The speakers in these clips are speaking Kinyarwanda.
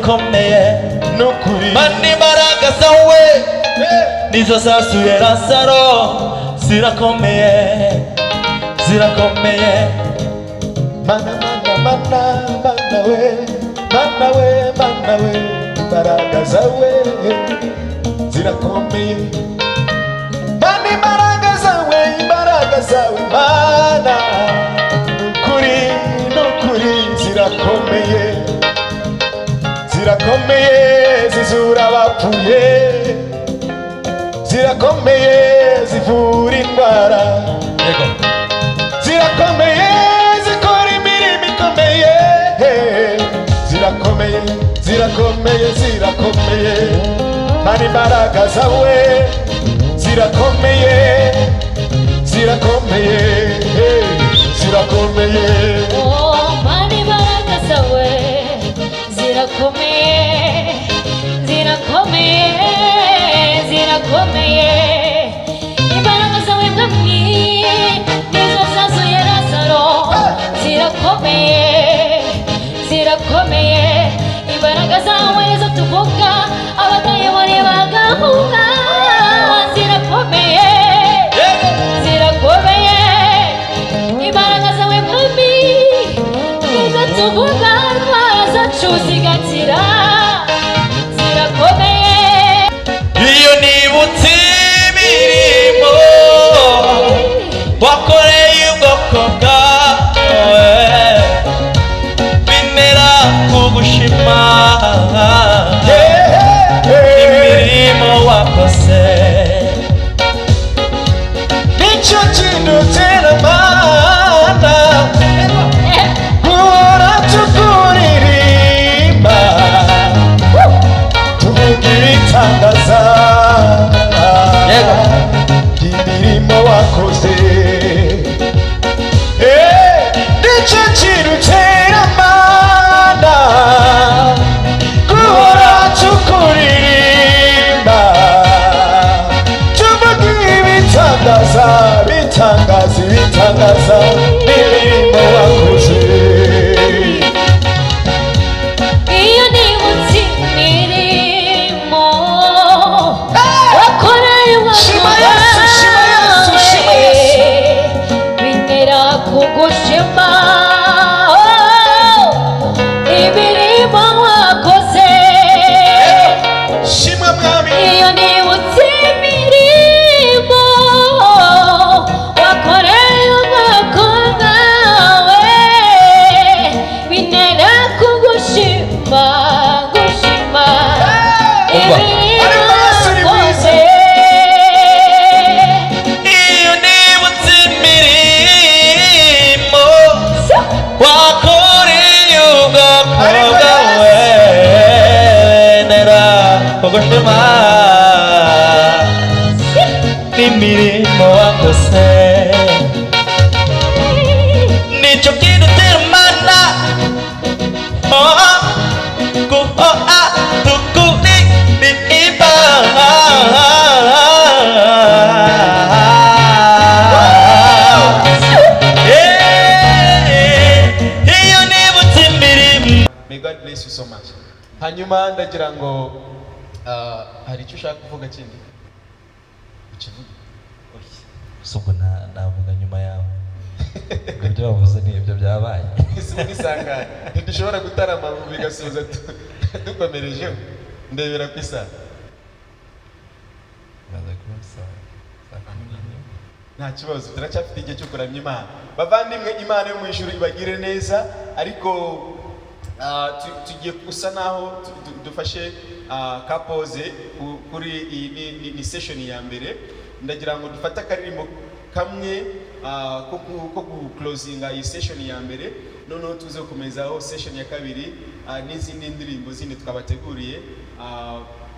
zirakomeye nukuri mani imbaraga zawe nizo zasuye Lazaro zirakomeye zirakomeye mana we imbaraga zawe zirakomeye mana imbaraga zawe mana nukuri zirakomeye zizura abapfuye zirakomeye zivura indwara zirakomeye zikora imirimo ikomeye zirakomeye mana imbaraga zawe zirakomeye oh mana imbaraga zawe zirakomeye imbaraga zawe mwami nizo zazuye Lazaro zirakomeye imbaraga zawe nizo tuvuga abadayimoni bagahunga zirakomeye imbaraga zawe mwami nizo tuvuga indwara zacu zigakira zirakomeye iyo nibutse imirimo wakoreye ubwoko bwawe bintera kugushima imirimo wakoze nicyo kintu tera mana guhora tukuririmba tuvuga ibitangaza imirimo wakoze nicyo kintu tera mana guhora tukuririmba tuvuga ibitangaza imirimo wakoze iyo nibutse imirimo wakoreye Shima Yesu, shima Yesu. bintera kugushima imirimo wakoze shima mwami iyo nibutse imirimo wakoreye ubwoko bwawe bintera kugushima imirimo wakoze iyo nibutse imirimo wakoreye ubwoko bwawe bintera kugushima imirimo wakoze nicyo kintu utera mana tukuririmba iyo nibutse imirimo. May God bless you so much. Hanyuma ndagira ngo hari icyo ushaka kuvuga kindi ukivuge Suko navuga nyuma yawe ibyo wavuze ni ibyo byabaye isanga ntidushobora gutarama bigasoza dukomerejeho ndebera ku isaha nta kibazo turacyafite igihe cyo kuramya Imana bavandimwe Imana yo mu ijuru ibagire neza ariko tugiye gusa naho dufashe kapoze kuri iyi ni session ya mbere ndagira ngo dufate akaririmbo kamwe ko closinga iyi session ya mbere noneho tuze gukomezaho session ya kabiri n'izindi ndirimbo zindi twabateguriye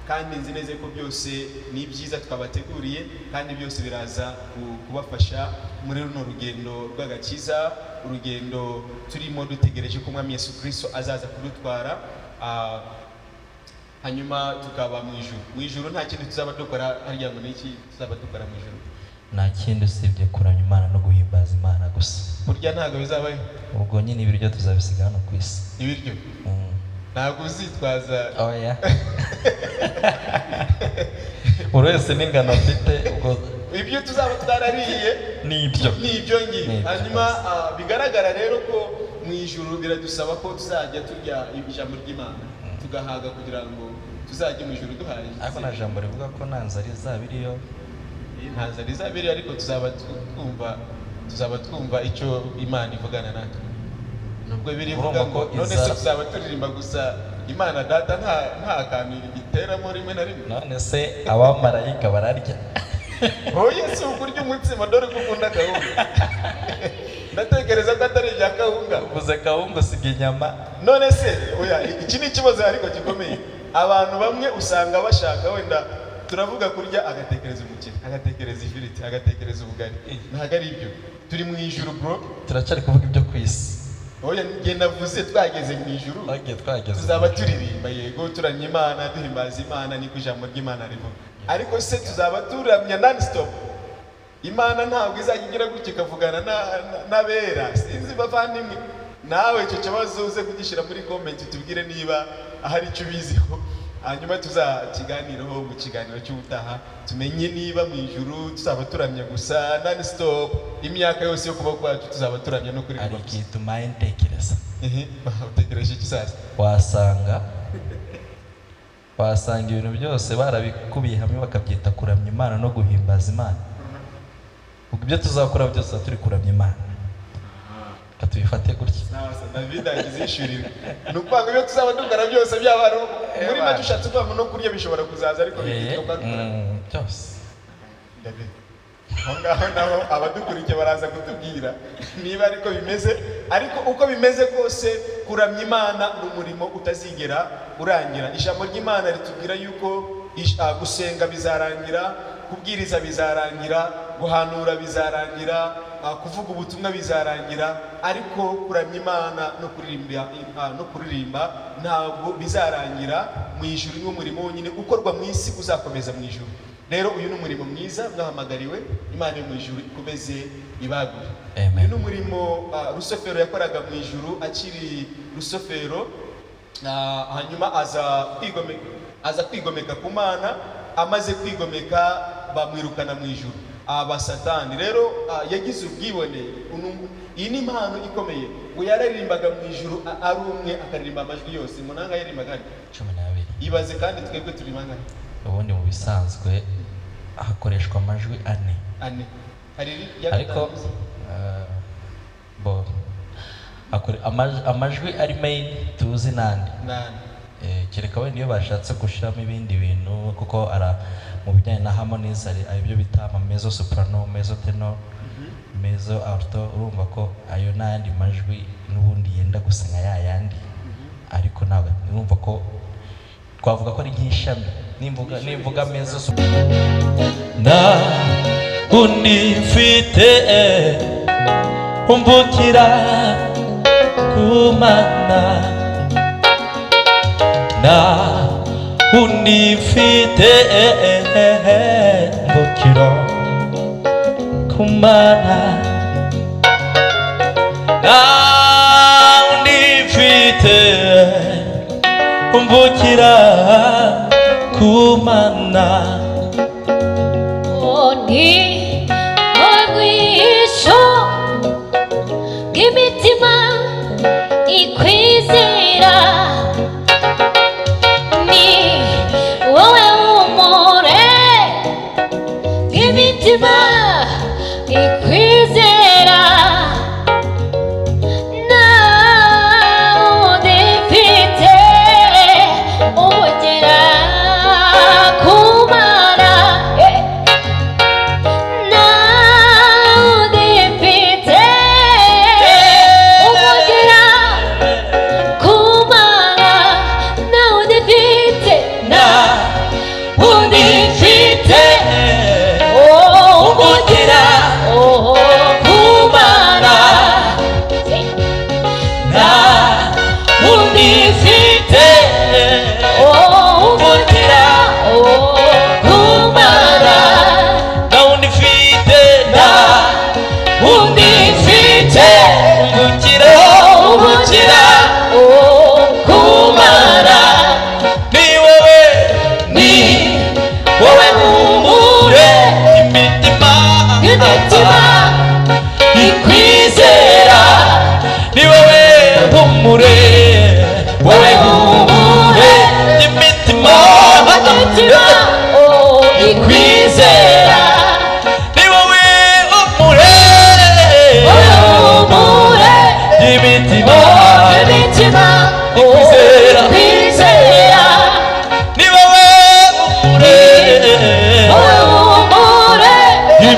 kandi nzi neza ko byose ni byiza twabateguriye kandi byose biraza kubafasha muri runo rugendo rw'agakiza urugendo turimo dutegereje ko Umwami Yesu Kristo azaza kudutwara hanyuma tukaba mu ijuru nta kintu tuzaba dukora harya ngo niki tuzaba dukora mu ijuru nta kindi usibye kuramya Imana no guhimbaza Imana gusa burya ntago bizabaho ubwo nyine ibiryo tuzabisiga hano ku isi ibiryo ntabwo uzitwaza oya buri wese n'ingano afite ubwo ibyo tuzaba twarariye nibyo nibyo ngiye Nibyo. hanyuma bigaragara rero ko mu ijuru biradusaba ko tuzajya turya ijambo ry'Imana tugahaga kugira ngo tuzajye mu ijuru duhaye ariko na jambo rivuga ko nta nzara izaba iriyo nta nzara izaba iri ariko tuzaba twumva icyo Imana ivugana natwe nubwo birivuga Urumva ngo ko none se inzara- tuzaba turirimba gusa Imana data nta kantu iteramo rimwe na rimwe none se abamarayika bararya oya si ukurya umutsima dore ko ukunda kawunga ndatekereza ko atari ibya kawunga uvuze kawunga usiga inyama none se oya iki ni ikibazo ariko gikomeye abantu bamwe usanga bashaka wenda turavuga kurya agatekereza umukino agatekereza ifiriti agatekereza ubugari ntabwo ari ibyo turi mu ijuru bro turacyari kuvuga ibyo ku isi oya njye navuze twageze mu ijuru twageze tuzaba turirimba yego turamya Imana duhimbaza Imana niko ijambo ry'Imana rivuga ariko se tuzaba turamya non stop Imana ntabwo izajya igira gutya ikavugana n'abera sinzi bavandimwe nawe icyo kibazo uze kugishyira muri comment tubwire niba ahari icyo ubiziho hanyuma tuzakiganiraho mu kiganiro cy'ubutaha tumenye niba mu ijuru tuzaba turamya gusa non stop imyaka yose yo kubaho kwacu tuzaba turamya no kuri hari igihe tumaye ntekereza utegereje iki sasa wasanga ibintu byose barabikubiye hamwe bakabyita kuramya Imana no guhimbaza Imana ubwo ibyo tuzakora byose turi kuramya Imana katubifate gutya David agize ishuriro ni ukwanga ibyo tuzaba dukora byose byaba ari muri make ushatse kuvuga no kurya bishobora kuzaza ariko bititwa byose David aho ngaho naho abadukurikiye baraza kutubwira niba ariko bimeze ariko uko bimeze kose kuramya Imana ni umurimo utazigera urangira ijambo ry'Imana ritubwira yuko gusenga bizarangira kubwiriza bizarangira guhanura bizarangira kuvuga ubutumwa bizarangira ariko kuramya Imana no kuririmba ntabwo bizarangira mu ijuru n'umurimo wonyine ukorwa mu isi uzakomeza mu ijuru rero uyu ni umurimo mwiza mwahamagariwe Imana yo mu ijuru ikomeze ibagure uyu ni umurimo Rusofero yakoraga mu ijuru akiri Rusofero hanyuma aza kwigomeka ku Mana amaze kwigomeka bamwirukana mu ijuru Satani rero yagize ubwibone iyi ni impano ikomeye ngo yararirimbaga mu ijuru ari umwe akaririmba amajwi yose munanga yaririmbaga 12 ibaze kandi twebwe turi bangana ubundi mu bisanzwe hakoreshwa amajwi ane ariko amajwi ari main tuzi nande kereka wenda iyo bashatse gushyiramo ibindi bintu kuko mu bijyanye na harmonies hari ibyo bita mezzo soprano mezzo tenor mezzo alto urumva ko ayo n'ayandi majwi n'ubundi yenda gusa nka yayandi ariko ntabwo urumva ko twavuga ko ari nk'ishami nimvuga mezzo na undi mfite umbukira ku Mana na undi mfite umbukira ku Mana na undi mfite umbukira ku Mana ni urwisho rw'imitima ikwizera ni wowe humure rw'imitima ikwizera nawe udafite umugera ku Mana Oh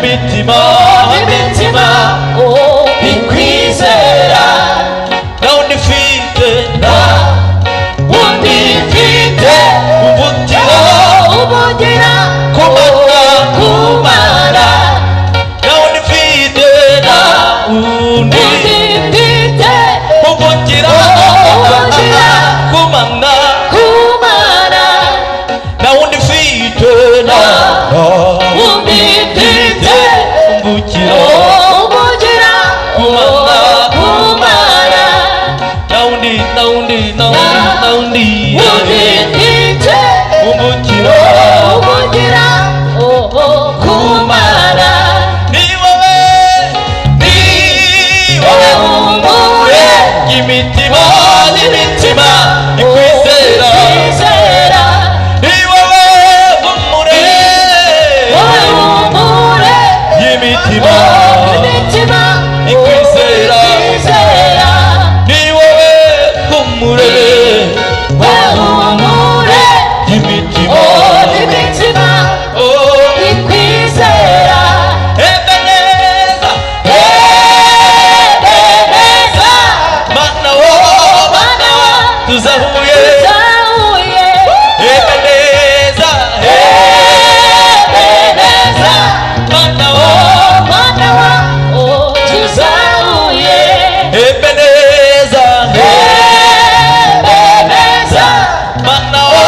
imitima imitima ikwizera na undi mfite undi mfite umutima umugira kumara na undi mfite undi mfite umugira kumana na undi mfite undi mfite umugira kumara na undi mfite umugira kumara ni wowe umure imitima n'imitima ikwizera ni wowe umure y'imitima ikwizera ni wowe umure y'imitima Ebeneza mana wo tuzahuye Ebeneza mana wo Ebeneza mana wo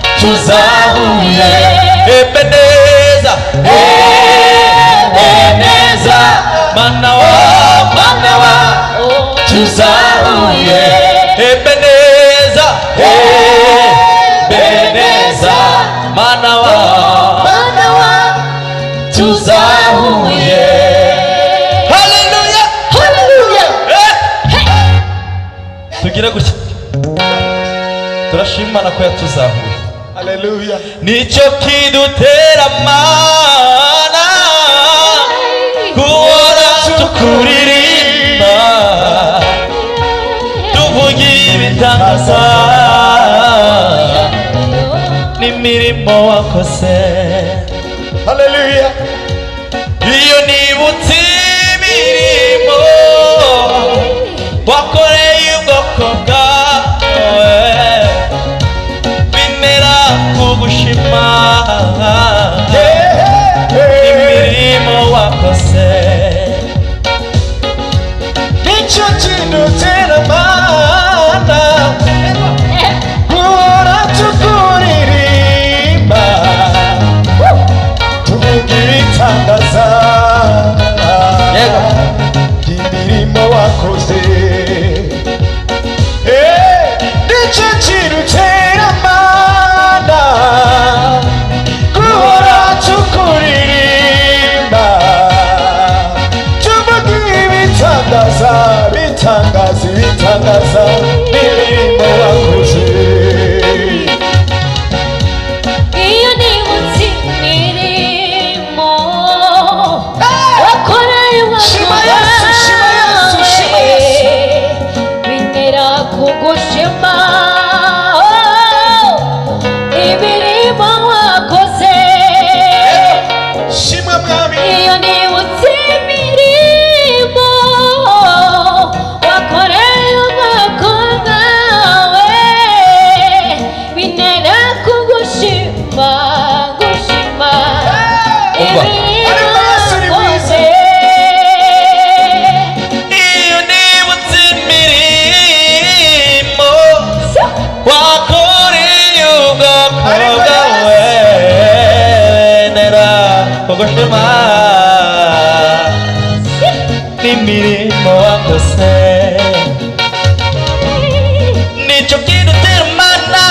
tuzahuye Ebeneza mana wo tuzahuye Ebeneza mana wo tuzahuye Hallelujah tugire gutya turashimana ko yatuzahuye Hallelujah. nicyo kidutera mana guhora tukuririmba tuvuga ibitangaza n'imirimo wakoze Hallelujah. iyo nibutse imirimo wakoreye ubwoko bwawe bintera kugushima imirimo wakoze nicyo kidutera mana guhora tukuririmba tuvuga ibitangaza imirimo wakoze nicyo kidutera mana guhora tukuririmba tuvuga ibitangaza imirimo wakoze iyo nibutse imirimo wakoreye Shima Yesu, shima Yesu, shima Yesu. bintera kugushima imirimo wakoze shima mwami iyo nibutse imirimo wakoreye ubwoko bwawe bintera kugushima imirimo wakoze iyo nibutse imirimo wakoreye ubwoko bwawe nera kugushima n'imirimo wakoze nicyo kidutera mana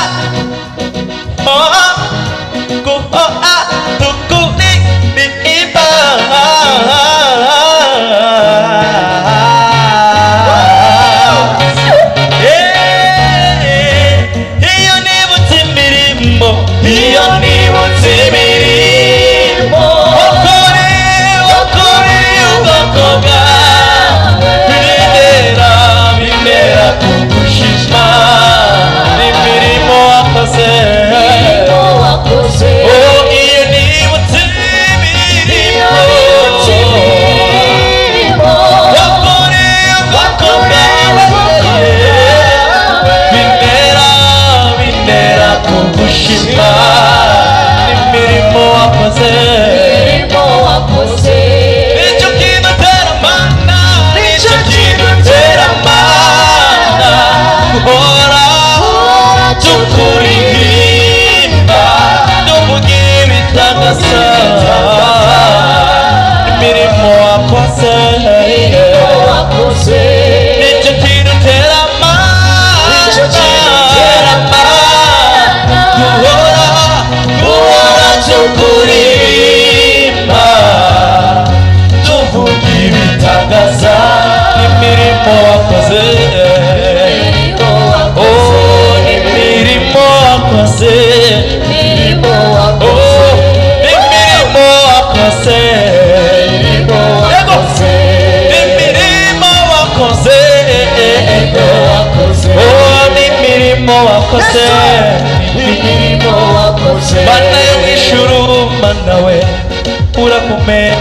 guhora tukuririmba iyo nibutse imirimo wakoreye ubwoko bwawe bintera kugushima n'imirimo wakoze iyo nibutse imirimo imirimo wakoze mana yo mw'ijuru mana we urakomeye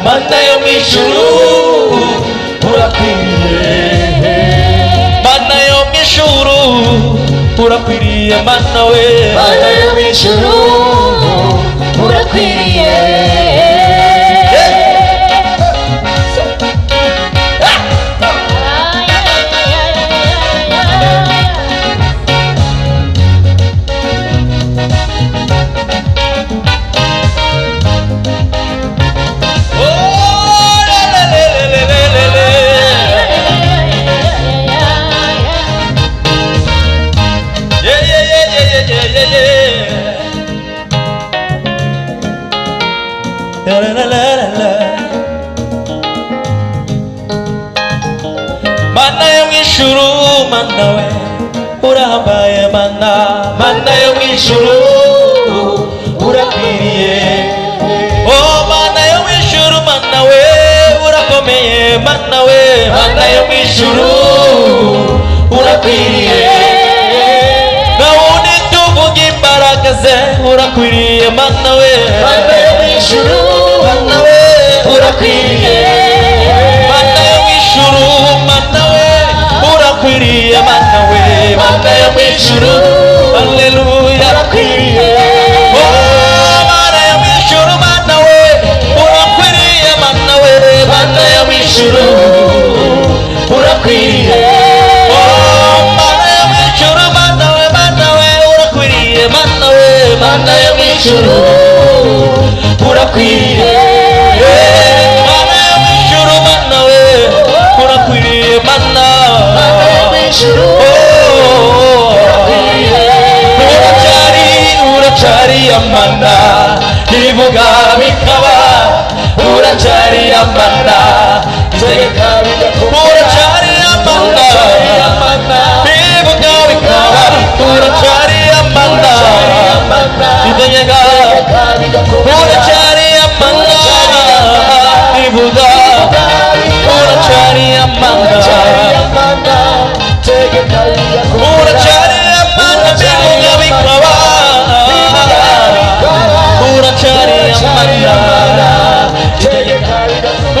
mana yo mw'ijuru urakwiriye mana yo mw'ijuru urakwiriye mana we mana yo mw'ijuru urakwiriye mana yo mw'ijuru mana we urahambaye mana yo mw'ijuru urakwiriye oh mana yo mw'ijuru mana we urakomeye mana we mana yo mw'ijuru urakwiriye nawundi tuvuga imbaraga ze urakwiriye mana we mana yo mw'ijuru mana we urakwiriye mana yo mw'ijuru mana we urakwiriye mana we mana yo mw'ijuru haleluya urakwiriye oh mana yo mw'ijuru mana we urakwiriye mana we mana yo mw'ijuru urakwiriye oh mana yo mw'ijuru mana we urakwiriye mana we mana yo mw'ijuru urakwiriye mana yo mw'ijuru mana we urakwiriye mana uracari amana ivuga bikaba uracari amana itegeka bigakomera uracari amana ivuga bikaba uracari amana itegeka uracari amana ivuga uracari amana uracari amana bivuga bikaba uracari amana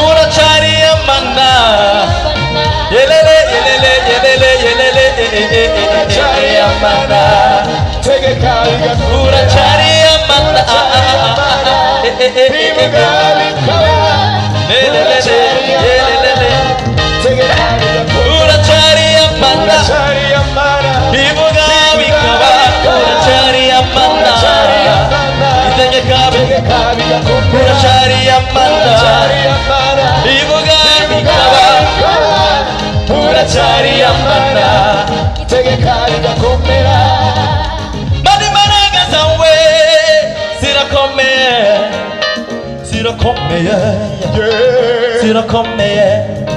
uracari amana yelele yelele yelele yelele uracari amana uracari amana uracari amana ivuga bikaba uracari amana itegeka uracari amana ivuga bikaba uracari amana itegeka bigakomera mani imbaraga zawe zirakomeye zirakomeye zirakomeye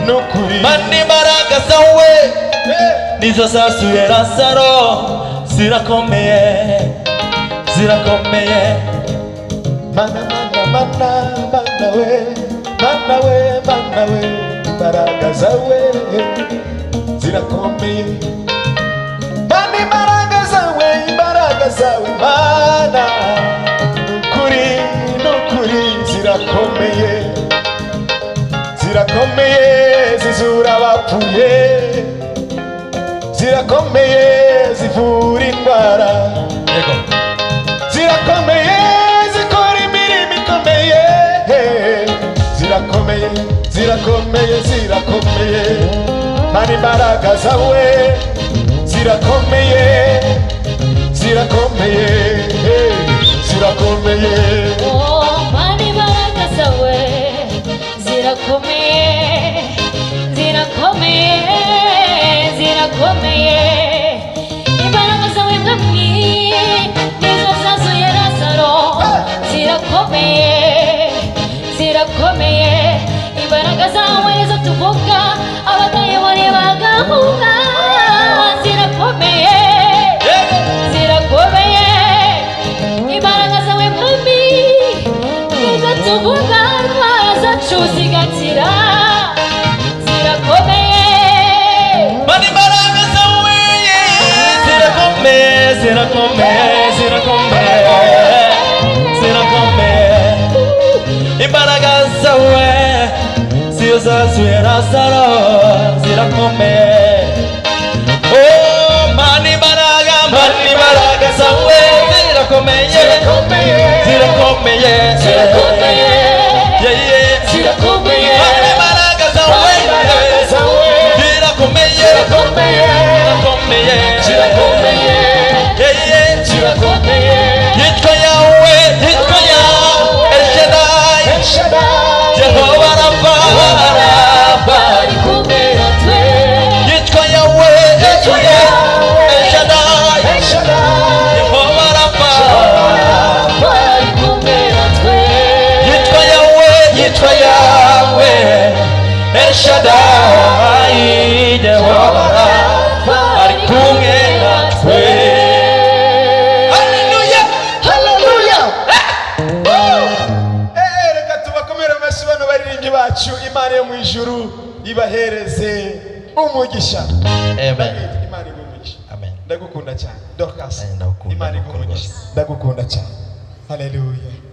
nukuri mani imbaraga zawe nizo zasuye Lazaro zirakomeye zirakomeye mana we imbaraga zawe zirakomeye mana imbaraga zawe mana nukuri zirakomeye zizura abapfuye zirakomeye zivura indwara yego zirakomeye zikora imirimo ikomeye zirakomeye mana imbaraga zawe zirakomeye oh mana imbaraga zawe zirakomeye imbaraga zawe mwami nizo zazuye Lazaro zirakomeye imbaraga zawe nizo tuvuga abadayimoni bagahunga zirakomeye imbaraga zawe mwami nizo tuvuga indwara zacu zigakira zirakomeye mani imbaraga zawe zirakomeye zirakomeye zirakomeye imbaraga zawe siyo zazuye Lazaro zirakomeye oh mani imbaraga zawe zirakomeye zirakomeye zirakomeye zirakomeye imbaraga zawe zirakomeye zirakomeye yitwa yawe El Shaddai Jehova Rafa yitwa yawe El Shaddai Jehova Rafa yitwa yawe El Shaddai Jehova Rafa ari kumwe natwe. bacu Imana yo mu ijuru ibahereze umugisha. Amen. Imana igumugisha. Amen. Ndagukunda cyane Dorcas. Ndagukunda. Imana igumugisha. Ndagukunda cyane. Hallelujah.